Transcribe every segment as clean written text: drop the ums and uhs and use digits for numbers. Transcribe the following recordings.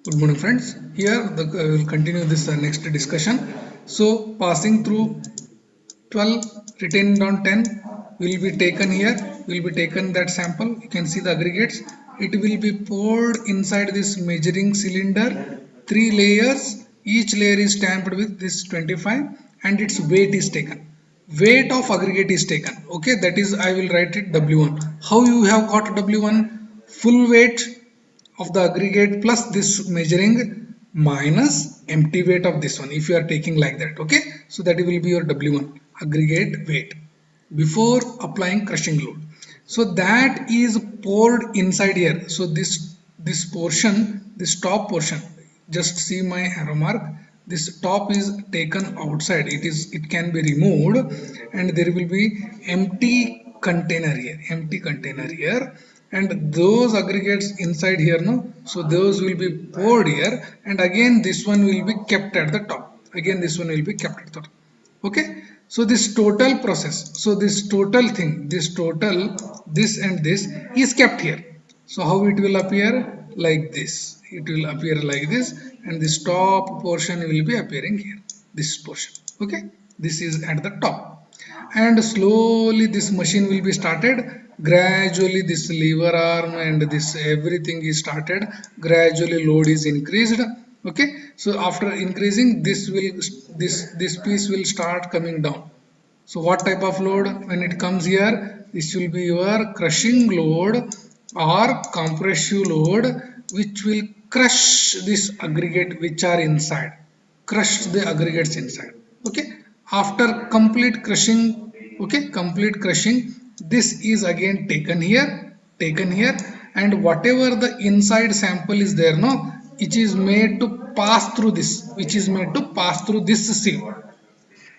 Good morning, friends. Here we will continue this next discussion. So, passing through 12 retained on 10 will be taken here. Will be taken that sample. You can see the aggregates. It will be poured inside this measuring cylinder. 3 layers. Each layer is stamped with this 25, and its weight is taken. Weight of aggregate is taken. Okay, that is I will write it W1. How you have got W1? Full weight of the aggregate plus this measuring minus empty weight of this one, if you are taking like that. Okay, so that will be your W1 aggregate weight before applying crushing load. So that is poured inside here. So this portion, this top portion, just see my arrow mark, this top is taken outside. It can be removed, and there will be empty container here, empty container here, and those aggregates inside here, no, so those will be poured here, and again this one will be kept at the top. Again this one will be kept at the top. Okay, so this total process, so this total thing, this total, this and this is kept here. So how it will appear? Like this, it will appear like this, and this top portion will be appearing here, this portion. Okay, this is at the top, and slowly this machine will be started. Gradually this lever arm and this everything is started. Gradually load is increased. Okay, so after increasing, this piece will start coming down. So what type of load when it comes here? This will be your crushing load or compressive load, which will crush this aggregate which are inside, crush the aggregates inside. Okay, after complete crushing, okay, complete crushing, this is again taken here, and whatever the inside sample is there, no, it is made to pass through this, which is made to pass through this sieve,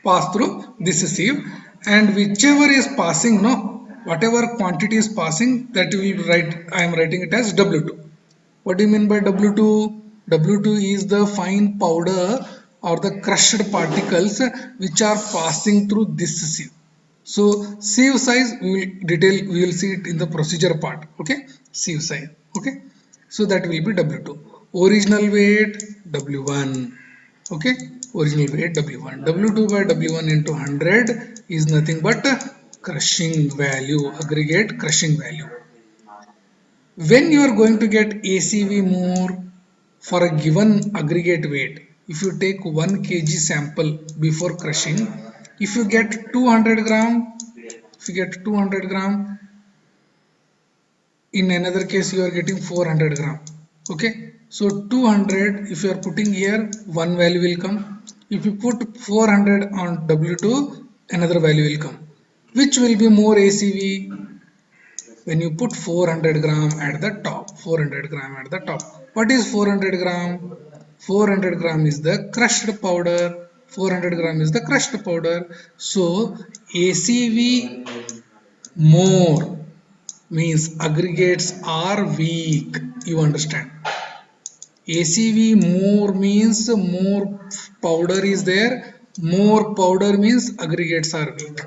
pass through this sieve, and whichever is passing, no, whatever quantity is passing, that will write, I am writing it as W2. What do you mean by W2? W2 is the fine powder or the crushed particles which are passing through this sieve. So sieve size we will see it in the procedure part. Okay, sieve size. Okay, so that will be W2. Original weight W1. Okay, original weight W1. W2 by W1 into 100 is nothing but crushing value, aggregate crushing value. When you are going to get ACV more for a given aggregate weight, if you take 1 kg sample before crushing, if you get 200 gram, if you get 200 gram, in another case you are getting 400 gram. Okay, so 200, if you are putting here, one value will come. If you put 400 on W2, another value will come. Which will be more ACV? When you put 400 gram at the top, 400 gram at the top. What is 400 gram? 400 gram is the crushed powder. 400 gram is the crushed powder. So ACV more means aggregates are weak. You understand? ACV more means more powder is there. More powder means aggregates are weak.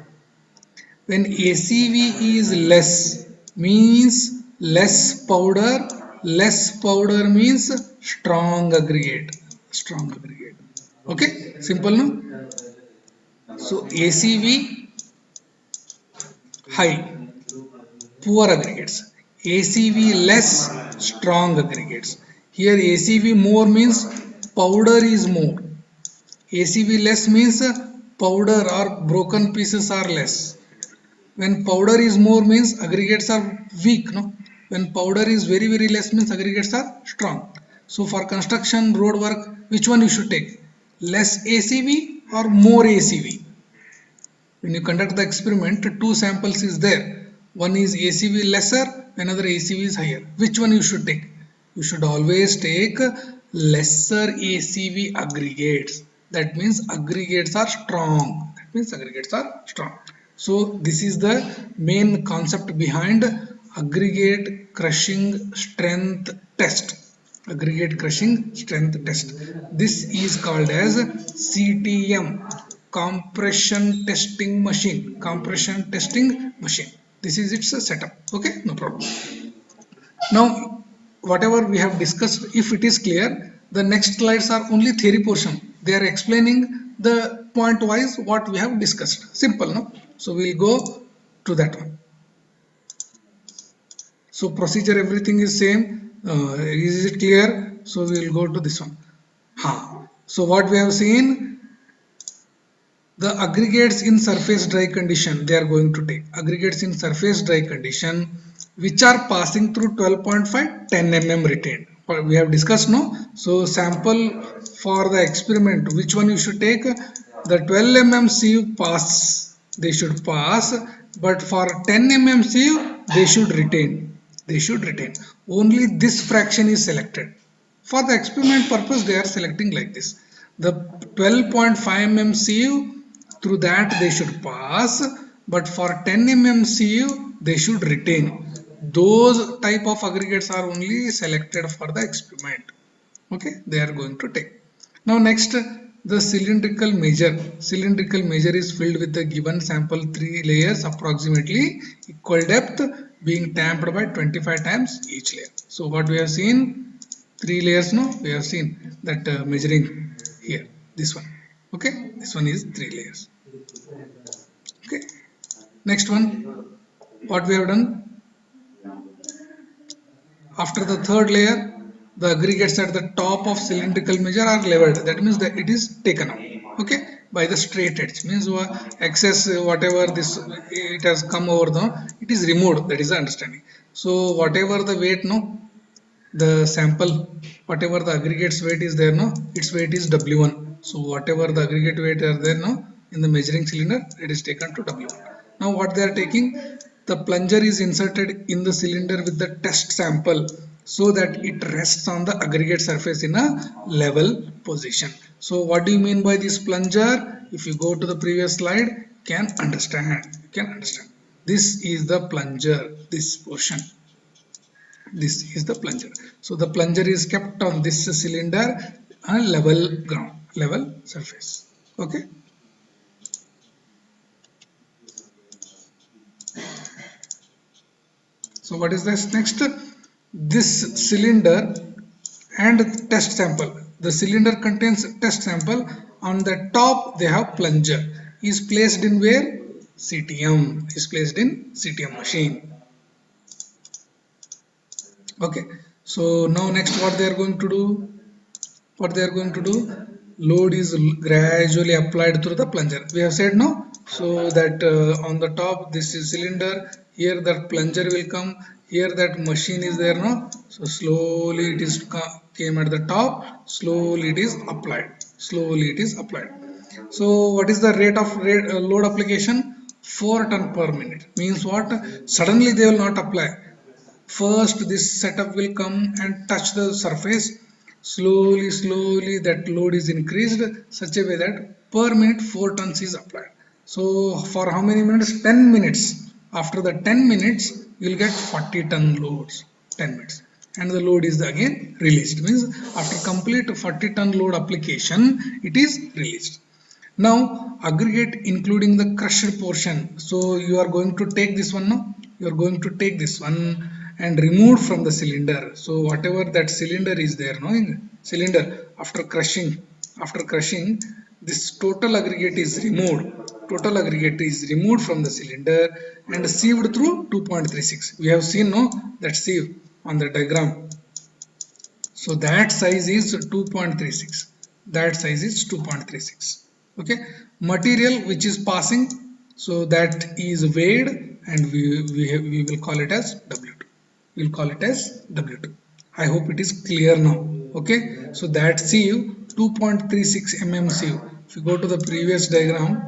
When ACV is less, means less powder. Less powder means strong aggregate. Strong aggregate. Okay, simple, no? So ACV high, poor aggregates. ACV less, strong aggregates. Here ACV more means powder is more. ACV less means powder or broken pieces are less. When powder is more means aggregates are weak, no? When powder is very less means aggregates are strong. So for construction road work, which one you should take? Less ACV or more ACV? When you conduct the experiment, two samples is there. One is ACV lesser, another ACV is higher. Which one you should take? You should always take lesser ACV aggregates. That means aggregates are strong. That means aggregates are strong. So this is the main concept behind aggregate crushing strength test. Aggregate crushing strength test. This is called as CTM, compression testing machine. Compression testing machine. This is its setup. Okay, no problem. Now whatever we have discussed, if it is clear, the next slides are only theory portion. They are explaining the point wise what we have discussed. Simple, no? So we'll go to that one. So procedure, everything is same. Is it clear? So we will go to this one. So what we have seen, the aggregates in surface dry condition, they are going to take aggregates in surface dry condition which are passing through 12.5 10 mm retained. We have discussed, no? So sample for the experiment, which one you should take? The 12 mm sieve pass, they should pass, but for 10 mm sieve they should retain. They should retain. Only this fraction is selected. For the experiment purpose, they are selecting like this. The 12.5 mm sieve, through that they should pass, but for 10 mm sieve they should retain. Those type of aggregates are only selected for the experiment. Okay, they are going to take. Now next, the cylindrical measure. Cylindrical measure is filled with the given sample 3 layers approximately equal depth, being tamped by 25 times each layer. So what we have seen, 3 layers, no? We have seen that measuring here, this one. Okay, this one is 3 layers. Okay, next one, what we have done, after the third layer, the aggregates at the top of cylindrical measure are leveled. That means that it is taken out, okay, by the straight edge. Means excess whatever this it has come over the, it is removed. That is the understanding. So whatever the weight, no, the sample, whatever the aggregate's weight is there, no, its weight is W1. So whatever the aggregate weight are there, no, in the measuring cylinder, it is taken to W1. Now what they are taking, the plunger is inserted in the cylinder with the test sample so that it rests on the aggregate surface in a level position. So what do you mean by this plunger? If you go to the previous slide, you can understand. This is the plunger, this portion. This is the plunger. So the plunger is kept on this cylinder on level ground, level surface. Okay. So what is this next? This cylinder and test sample. The cylinder contains test sample. On the top they have plunger. Is placed in where? CTM. Is placed in CTM machine. Okay. So now next what they are going to do? What they are going to do? Load is gradually applied through the plunger. We have said, no? So that on the top this is cylinder, here that plunger will come, here that machine is there, no? So slowly it is came at the top, slowly it is applied, So what is the rate of load application? 4 ton per minute. Means what? Suddenly they will not apply. First this setup will come and touch the surface. Slowly that load is increased such a way that per minute 4 tons is applied. So for how many minutes? 10 minutes. After the 10 minutes you will get 40 ton loads. 10 minutes. And the load is again released. Means after complete 40 ton load application, it is released. Now aggregate including the crushed portion. So you are going to take this one, no? You are going to take this one and remove from the cylinder. So whatever that cylinder is there, no, in cylinder, after crushing, this total aggregate is removed. Total aggregate is removed from the cylinder and sieved through 2.36. We have seen, no, that sieve on the diagram. So that size is 2.36. That size is 2.36. Okay. Material which is passing, so that is weighed and we will call it as W2. We will call it as W2. I hope it is clear now. Okay. So that sieve 2.36 mm sieve. If you go to the previous diagram,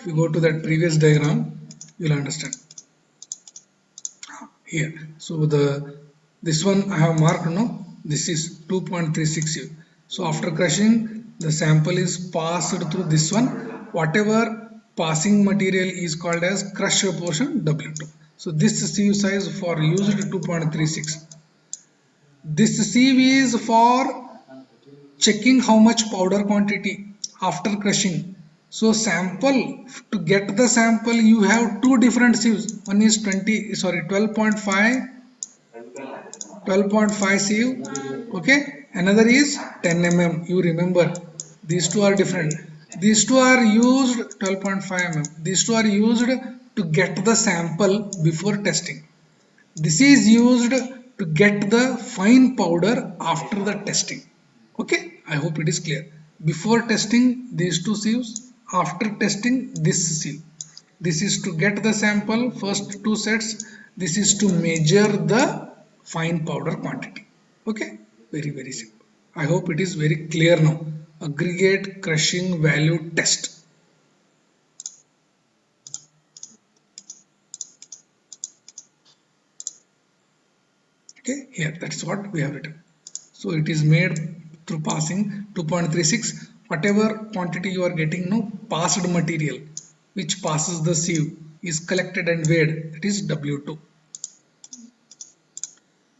you will understand. Here. So this one I have marked, no? This is 2.36 U. So after crushing, the sample is passed through this one. Whatever passing material is called as crushed portion W2. So this sieve size for used 2.36. This sieve is for checking how much powder quantity after crushing. So sample, to get the sample you have two different sieves. One is 12.5 12.5 sieve, okay, another is 10 mm. You remember these two are different. These two are used 12.5 mm. These two are used to get the sample before testing. This is used to get the fine powder after the testing. Okay, I hope it is clear. Before testing these two sieves, after testing this sieve. This is to get the sample, first two sets. This is to measure the fine powder quantity. Okay, very very simple. I hope it is very clear now. Aggregate crushing value test. Okay, here that's what we have written. So it is made through passing 2.36. Whatever quantity you are getting now, passed material which passes the sieve is collected and weighed, that is W2.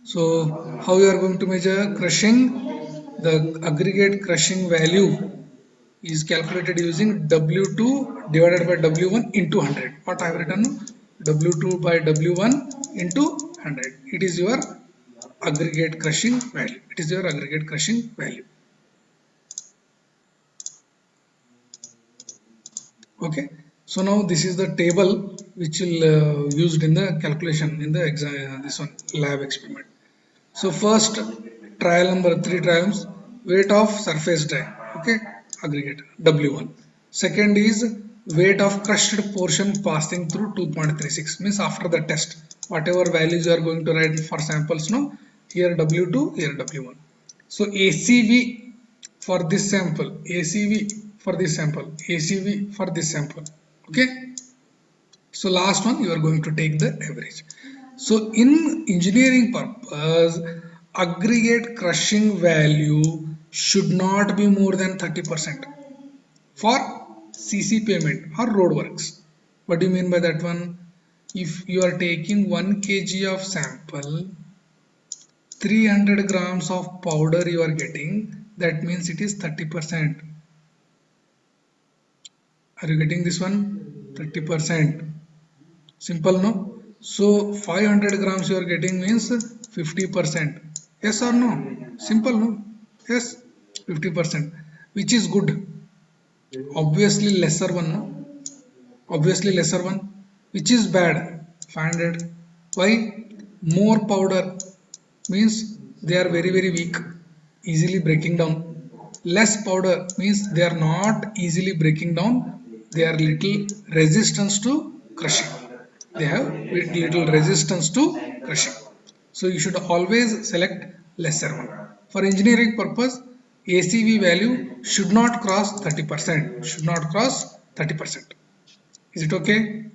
So how you are going to measure crushing? The aggregate crushing value is calculated using W2 divided by W1 into 100. What I have written? W2 by W1 into 100. It is your aggregate crushing value. It is your aggregate crushing value. Okay. So now this is the table which will used in the calculation in the exam, this one lab experiment. So first trial number 3 trials, weight of surface dry, okay, aggregate W1. Second is weight of crushed portion passing through 2.36, means after the test whatever values you are going to write for samples, no, here W2, here W1. So ACV for this sample, ACV for this sample, ACV for this sample. Okay, so last one you are going to take the average. So in engineering purpose, aggregate crushing value should not be more than 30% for CC payment or road works. What do you mean by that one? If you are taking 1 kg of sample, 300 grams of powder you are getting, that means it is 30%. Are you getting this one? 30%. Simple, no? So 500 grams you are getting means 50%. Yes or no? Simple, no? Yes, 50%. Which is good? Obviously lesser one, no? Obviously lesser one. Which is bad? 500. Why? More powder means they are very very weak, easily breaking down. Less powder means they are not easily breaking down, they are little resistance to crushing. They have little resistance to crushing. So you should always select lesser one. For engineering purpose, ACV value should not cross 30%. Should not cross 30%. Is it okay?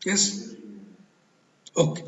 Yes? Okay.